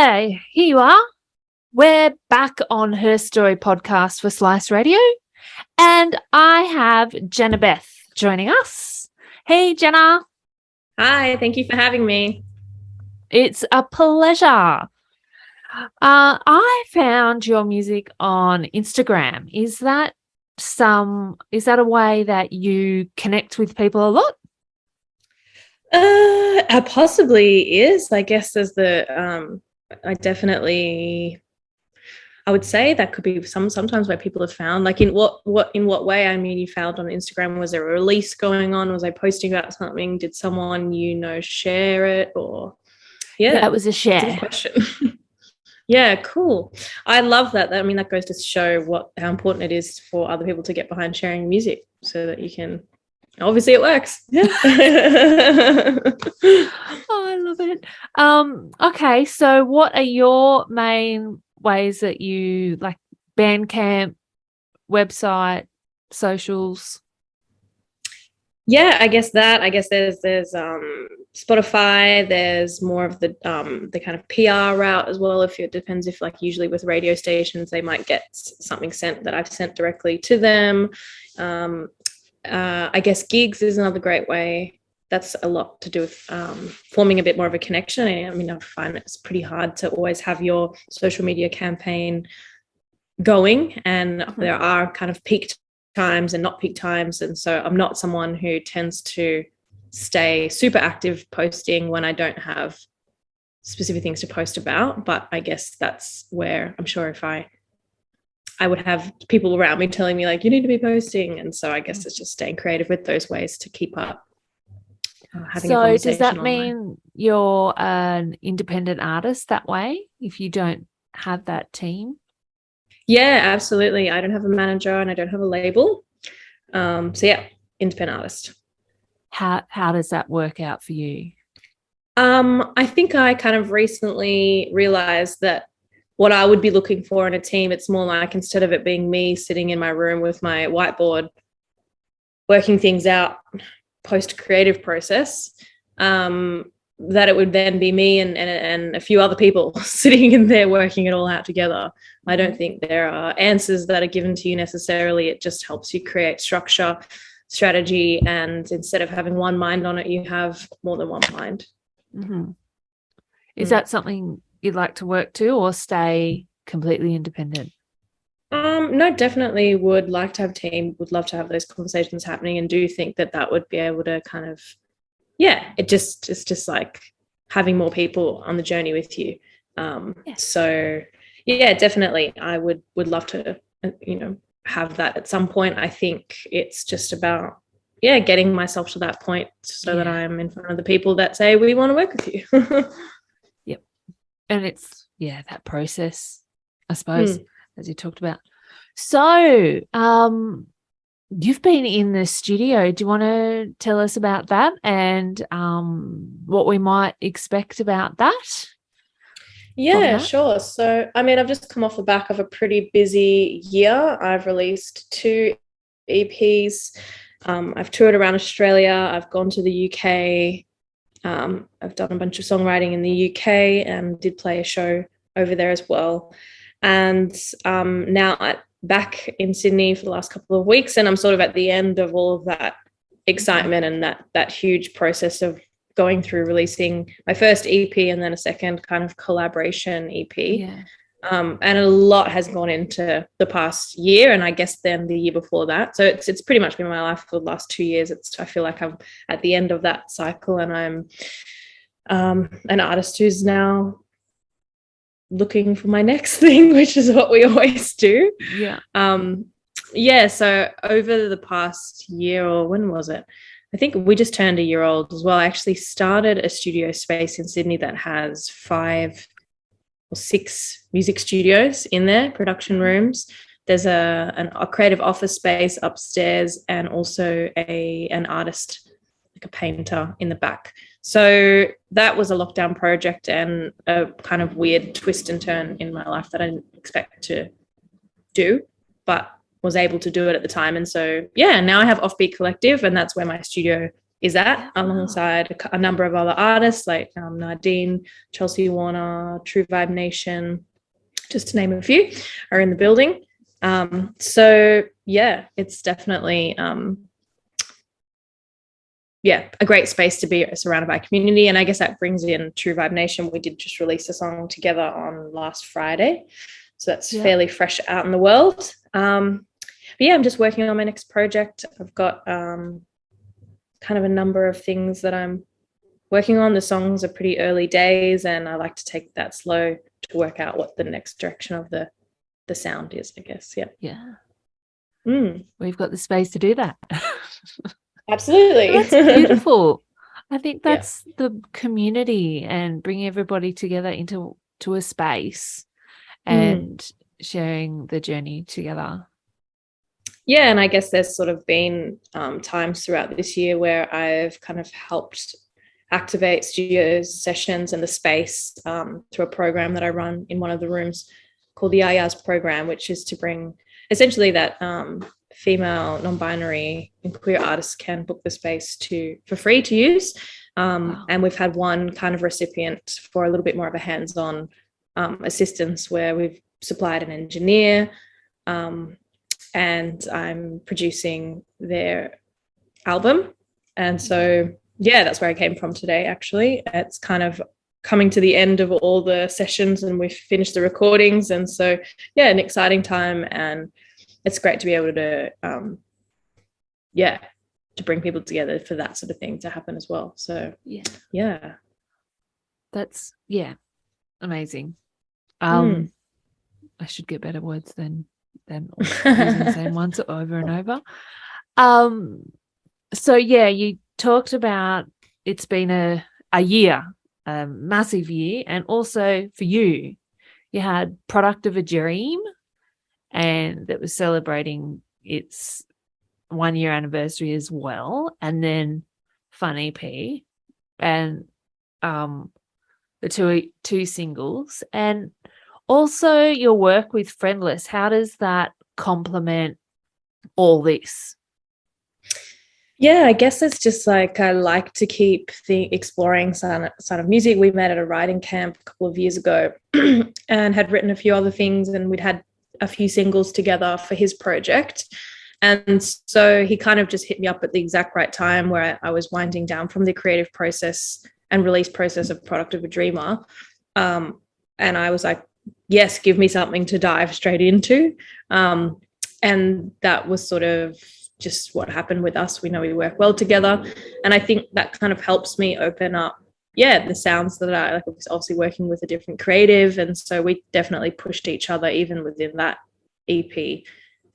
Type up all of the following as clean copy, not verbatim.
Here you are. We're back on Her Story podcast for Slice Radio, and I have Jannah Beth joining us. Hey, Jannah. Hi, thank you for having me. It's a pleasure. I found your music on Instagram. Is that a way that you connect with people a lot? It possibly is. I guess there's I would say that could be sometimes where people have found, like, in what way? I mean, you found on Instagram, was there a release going on? Was I posting about something? Did someone share it? Or Yeah, it was a share. That's a good question. Yeah, cool. I love that. I mean, that goes to show how important it is for other people to get behind sharing music, so that you can. Obviously, it works. Yeah. Oh, I love it. Okay, so what are your main ways that you like? Bandcamp, website, socials? Yeah, I guess there's Spotify. There's more of the kind of PR route as well. It depends, if, like, usually with radio stations, they might get something sent that I've sent directly to them. I guess gigs is another great way. That's a lot to do with forming a bit more of a connection. I mean, I find it's pretty hard to always have your social media campaign going, and there are kind of peak times and not peak times. And so I'm not someone who tends to stay super active posting when I don't have specific things to post about. But I guess that's where I'm sure if I would have people around me telling me, like, you need to be posting. And so I guess it's just staying creative with those ways to keep up. So does that mean you're an independent artist that way, if you don't have that team? Yeah, absolutely. I don't have a manager and I don't have a label. So yeah, independent artist. How does that work out for you? I think I kind of recently realized that what I would be looking for in a team, it's more like, instead of it being me sitting in my room with my whiteboard working things out post-creative process, that it would then be me and a few other people sitting in there working it all out together. I don't think there are answers that are given to you necessarily. It just helps you create structure, strategy, and instead of having one mind on it, you have more than one mind. Mm-hmm. Is that something you'd like to work to, or stay completely independent? No, definitely would like to have a team, would love to have those conversations happening, and do think that would be able to kind of, it's just like having more people on the journey with you. So yeah, definitely I would love to, have that at some point. I think it's just about, getting myself to that point so that I'm in front of the people that say, we want to work with you. Yep. And it's, that process, I suppose, as you talked about. So, you've been in the studio. Do you want to tell us about that and what we might expect about that? Yeah, sure. So, I mean, I've just come off the back of a pretty busy year. I've released 2 EPs. I've toured around Australia. I've gone to the UK. I've done a bunch of songwriting in the UK and did play a show over there as well. And now I'm back in Sydney for the last couple of weeks, and I'm sort of at the end of all of that excitement and that huge process of going through releasing my first EP and then a second kind of collaboration EP. Yeah. And a lot has gone into the past year, and I guess then the year before that. So it's pretty much been my life for the last 2 years. I feel like I'm at the end of that cycle, and I'm an artist who's now looking for my next thing, which is what we always do. So over the past year, or when was it? I think we just turned a year old as well. I actually started a studio space in Sydney that has 5 or 6 music studios in there, production rooms. There's a creative office space upstairs, and also an artist, like a painter, in the back. So that was a lockdown project and a kind of weird twist and turn in my life that I didn't expect to do, but was able to do it at the time. And so, now I have Offbeat Collective, and that's where my studio is at, alongside a number of other artists like Nardine, Chelsea Warner, True Vibe Nation, just to name a few, are in the building. So yeah, it's definitely a great space to be surrounded by community. And I guess that brings in True Vibe Nation. We did just release a song together on last Friday, so that's fairly fresh out in the world. But yeah, I'm just working on my next project. I've got kind of a number of things that I'm working on. The songs are pretty early days, and I like to take that slow to work out what the next direction of the sound is, I guess. We've got the space to do that. Absolutely. That's beautiful. I think that's the community, and bringing everybody together into a space and sharing the journey together. Yeah, and I guess there's sort of been times throughout this year where I've kind of helped activate studio sessions and the space through a program that I run in one of the rooms called the Ayaz program, which is to bring essentially that female, non-binary and queer artists can book the space for free to use. And we've had one kind of recipient for a little bit more of a hands-on assistance, where we've supplied an engineer, and I'm producing their album. And so, yeah, that's where I came from today, actually. It's kind of coming to the end of all the sessions, and we've finished the recordings. And so, yeah, an exciting time. And it's great to be able to, to bring people together for that sort of thing to happen as well. So, yeah. That's, amazing. I should get better words than using the same ones over and over. So you talked about it's been a year, a massive year, and also for you had Product of a Dream, and that was celebrating its 1 year anniversary as well, and then Fun EP, and the two singles, and also your work with Friendless. How does that complement all this? Yeah, I guess it's just like I like to keep the exploring side of music. We met at a writing camp a couple of years ago and had written a few other things, and we'd had a few singles together for his project. And so he kind of just hit me up at the exact right time, where I was winding down from the creative process and release process of Product of a Dreamer. And I was like, yes, give me something to dive straight into. And that was sort of just what happened with us. We know we work well together. And I think that kind of helps me open up, the sounds that I like. I was obviously working with a different creative. And so we definitely pushed each other even within that EP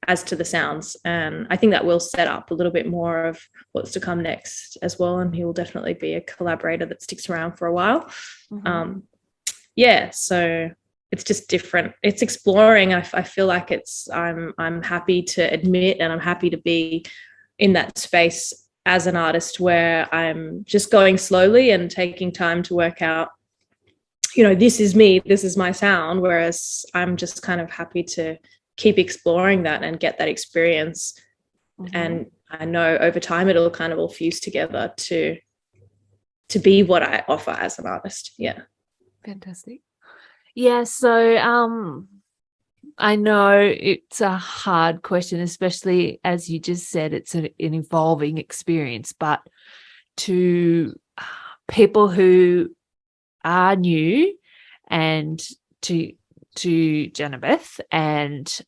as to the sounds. And I think that will set up a little bit more of what's to come next as well. And he will definitely be a collaborator that sticks around for a while. So it's just different. It's exploring. I feel like I'm happy to admit, and I'm happy to be in that space as an artist, where I'm just going slowly and taking time to work out, this is me, this is my sound. Whereas I'm just kind of happy to keep exploring that and get that experience. And I know over time it'll kind of all fuse together to be what I offer as an artist. Yeah. Fantastic. Yeah, so I know it's a hard question, especially as you just said, it's an evolving experience, but to people who are new and to Jannah Beth, and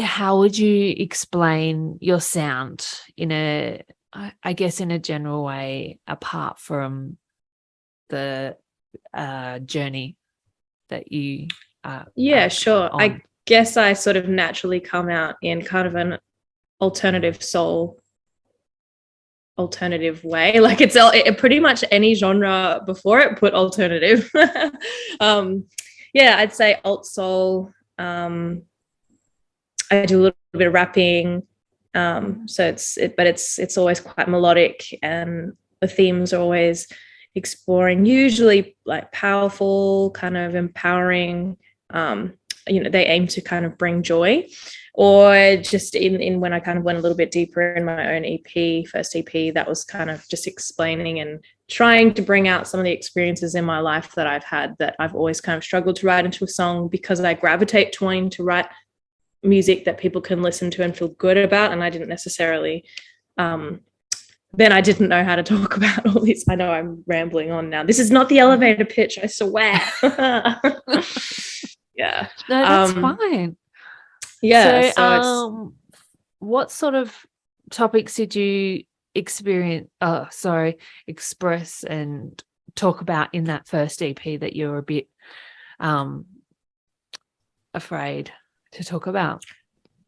how would you explain your sound in a general way, apart from the journey that you sure on? I guess I sort of naturally come out in kind of an alternative soul way. Like it's pretty much any genre before it put alternative. I'd say alt soul. I do a little bit of rapping, so it's always quite melodic, and the themes are always exploring, usually like powerful, kind of empowering they aim to kind of bring joy. Or just in when I kind of went a little bit deeper in my own first EP, that was kind of just explaining and trying to bring out some of the experiences in my life that I've had that I've always kind of struggled to write into a song, because I gravitate to wanting to write music that people can listen to and feel good about. And I didn't necessarily, then I didn't know how to talk about all this. I know I'm rambling on now. This is not the elevator pitch, I swear. Yeah. No, that's fine. Yeah. So what sort of topics did you express and talk about in that first EP that you were a bit afraid to talk about?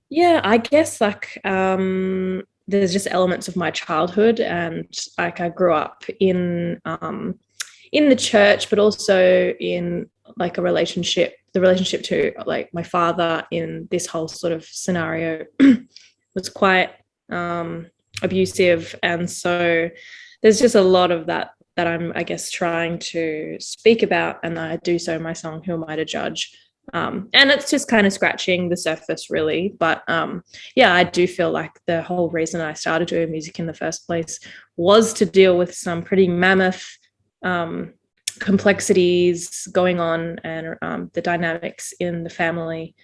Yeah, I guess like there's just elements of my childhood, and like I grew up in the church, but also in like the relationship to like my father in this whole sort of scenario was quite abusive. And so there's just a lot of that I'm, I guess, trying to speak about, and I do so in my song Who Am I to Judge. And it's just kind of scratching the surface, really. But yeah, I do feel like the whole reason I started doing music in the first place was to deal with some pretty mammoth complexities going on, and the dynamics in the family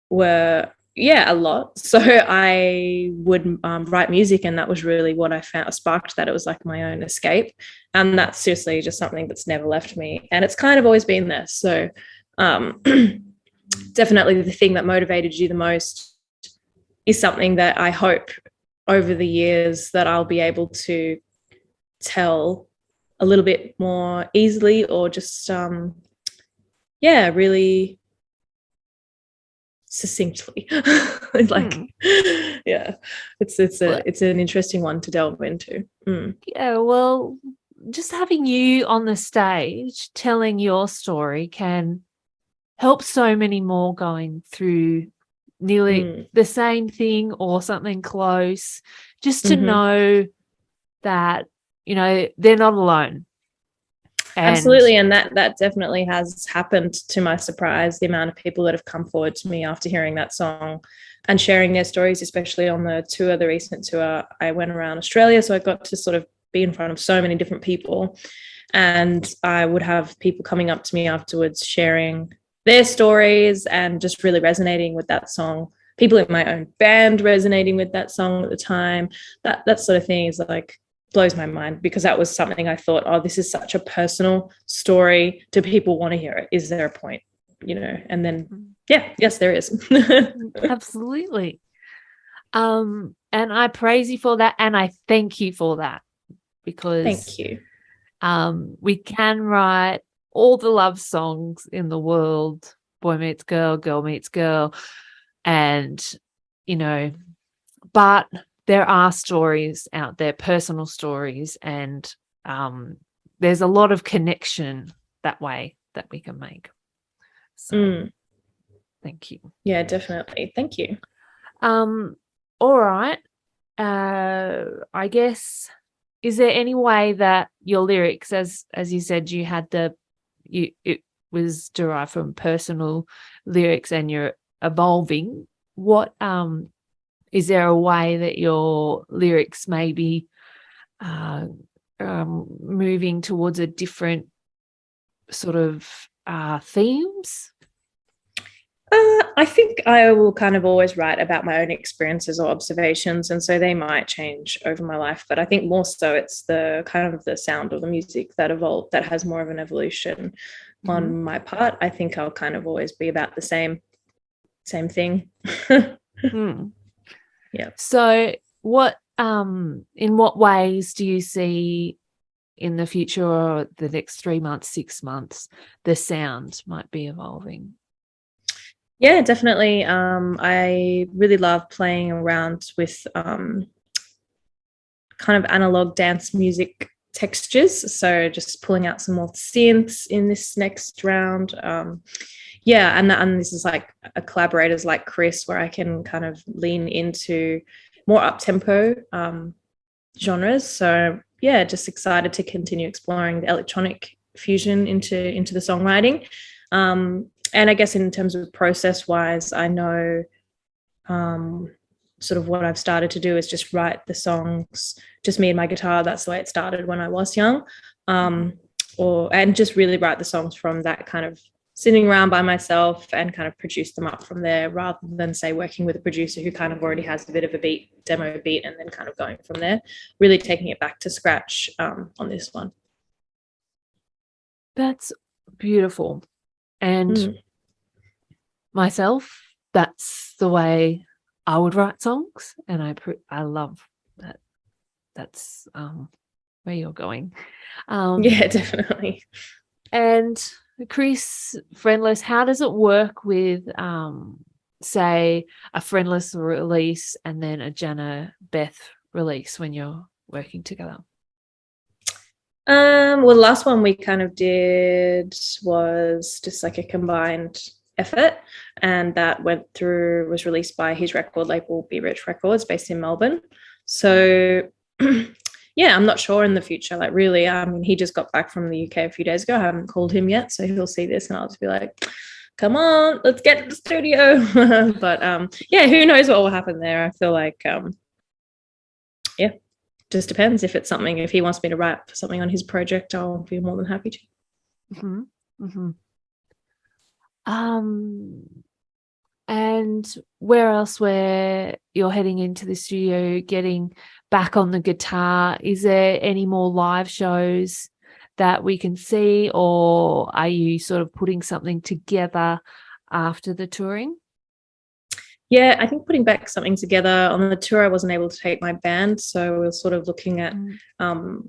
were a lot. So I would write music, and that was really what I found sparked that. It was like my own escape, and that's seriously just something that's never left me, and it's kind of always been there. So definitely the thing that motivated you the most is something that I hope over the years that I'll be able to tell a little bit more easily, or just really succinctly. It's an interesting one to delve into. Yeah, well, just having you on the stage telling your story can help so many more going through nearly the same thing or something close, just to know that, they're not alone. Absolutely. And that definitely has happened, to my surprise, the amount of people that have come forward to me after hearing that song and sharing their stories, especially on the recent tour. I went around Australia, so I got to sort of be in front of so many different people, and I would have people coming up to me afterwards sharing their stories and just really resonating with that song. People in my own band resonating with that song at the time. That sort of thing is like blows my mind, because that was something I thought, oh, this is such a personal story. Do people want to hear it? Is there a point? And then yes, there is. Absolutely. And I praise you for that, and I thank you for that, because thank you. We can write all the love songs in the world, boy meets girl, girl meets girl, and but there are stories out there, personal stories, and there's a lot of connection that way that we can make. So thank you. Yeah, definitely. Thank you. All right. I guess, is there any way that your lyrics, as you said, you had it was derived from personal lyrics and you're evolving, what is there a way that your lyrics may be moving towards a different sort of themes? I think I will kind of always write about my own experiences or observations, and so they might change over my life. But I think more so it's the kind of the sound of the music that evolved, that has more of an evolution on my part. I think I'll kind of always be about the same thing. Yeah. So what in what ways do you see in the future, or the next 3 months, 6 months, the sound might be evolving? Yeah, definitely. I really love playing around with kind of analog dance music textures. So just pulling out some more synths in this next round. And this is like a collaborators like Chris, where I can kind of lean into more up-tempo genres. So yeah, just excited to continue exploring the electronic fusion into the songwriting. And I guess in terms of process wise, I know sort of what I've started to do is just write the songs, just me and my guitar. That's the way it started when I was young. And just really write the songs from that kind of sitting around by myself and kind of produce them up from there, rather than say working with a producer who kind of already has a bit of a demo beat, and then kind of going from there, really taking it back to scratch on this one. That's beautiful. And myself, that's the way I would write songs, and I love that. That's where you're going. Yeah, definitely. And Chris, Friendless, how does it work with say a Friendless release and then a Jannah Beth release when you're working together? Well, the last one we kind of did was just like a combined effort, and that was released by his record label, Be Rich Records, based in Melbourne. So yeah, I'm not sure in the future, like really. I mean, he just got back from the UK a few days ago. I haven't called him yet, so he'll see this and I'll just be like, come on, let's get to the studio. But yeah, who knows what will happen there. I feel like yeah, just depends. If he wants me to write something on his project, I'll be more than happy to. And where else, where you're heading into the studio, getting back on the guitar, is there any more live shows that we can see, or are you sort of putting something together after the touring? Yeah, I think putting back something together. On the tour, I wasn't able to take my band, so we're sort of looking at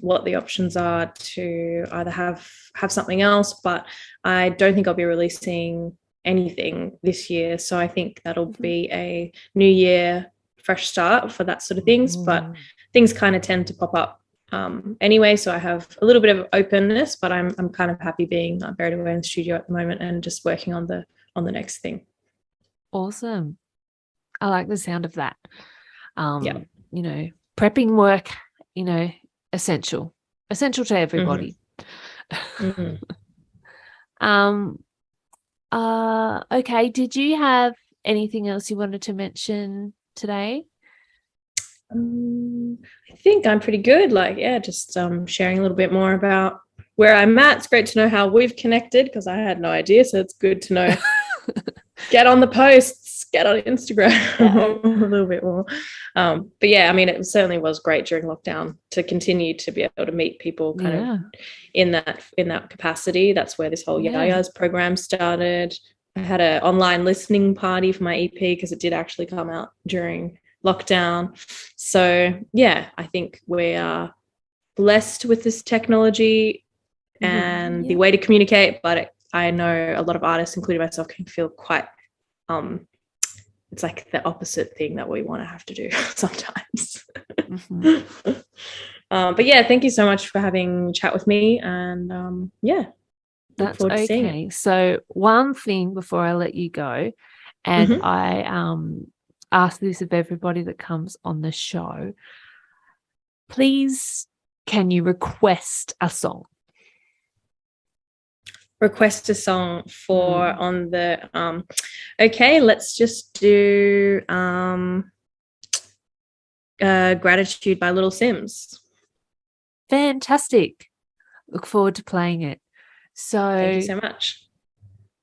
what the options are to either have something else, but I don't think I'll be releasing anything this year. So I think that'll be a new year, fresh start for that sort of things. But things kind of tend to pop up anyway, so I have a little bit of openness, but I'm kind of happy being buried away in the studio at the moment and just working on the next thing. Awesome. I like the sound of that. Yeah. You know, prepping work, you know, essential to everybody. Okay, did you have anything else you wanted to mention today? I think I'm pretty good. Like, yeah, just sharing a little bit more about where I'm at. It's great to know how we've connected, because I had no idea, so it's good to know. Get on the posts, get on Instagram a little bit more. But yeah, I mean, it certainly was great during lockdown to continue to be able to meet people kind of in that capacity. That's where this whole Yaya's program started. I had an online listening party for my EP, because it did actually come out during lockdown. So yeah, I think we are blessed with this technology and the way to communicate, but I know a lot of artists, including myself, can feel quite it's like the opposite thing that we want to have to do sometimes. But yeah, thank you so much for having a chat with me, and yeah, that's okay. So one thing before I let you go, and I ask this of everybody that comes on the show, please, can you request a song? Request a song for on the okay, let's just do Gratitude by Little Sims. Fantastic. Look forward to playing it. So thank you so much,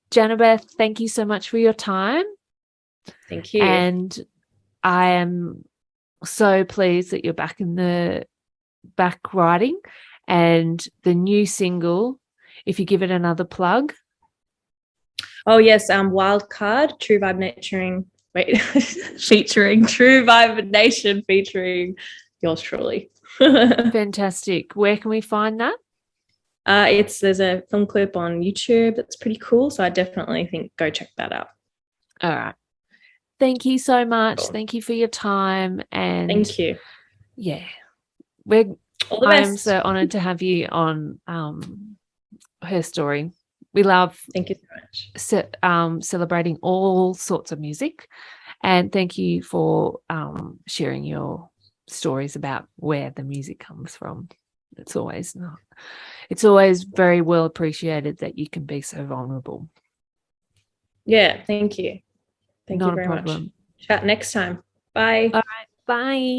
Jannah Beth, thank you so much for your time. Thank you. And I am so pleased that you're back writing, and the new single, if you give it another plug. Oh yes, Wildcard, True Vibe Nation, featuring True Vibe Nation, featuring yours truly. Fantastic. Where can we find that? There's a film clip on YouTube that's pretty cool, so I definitely think go check that out. All right. Thank you so much. Cool. Thank you for your time. And thank you. Yeah. I'm so honored to have you on Her Story. We love thank you so much. Celebrating all sorts of music, and thank you for sharing your stories about where the music comes from. It's always very well appreciated that you can be so vulnerable. Yeah, thank you. Thank you Not a very much. problem. Chat next time. Bye. All right. Bye.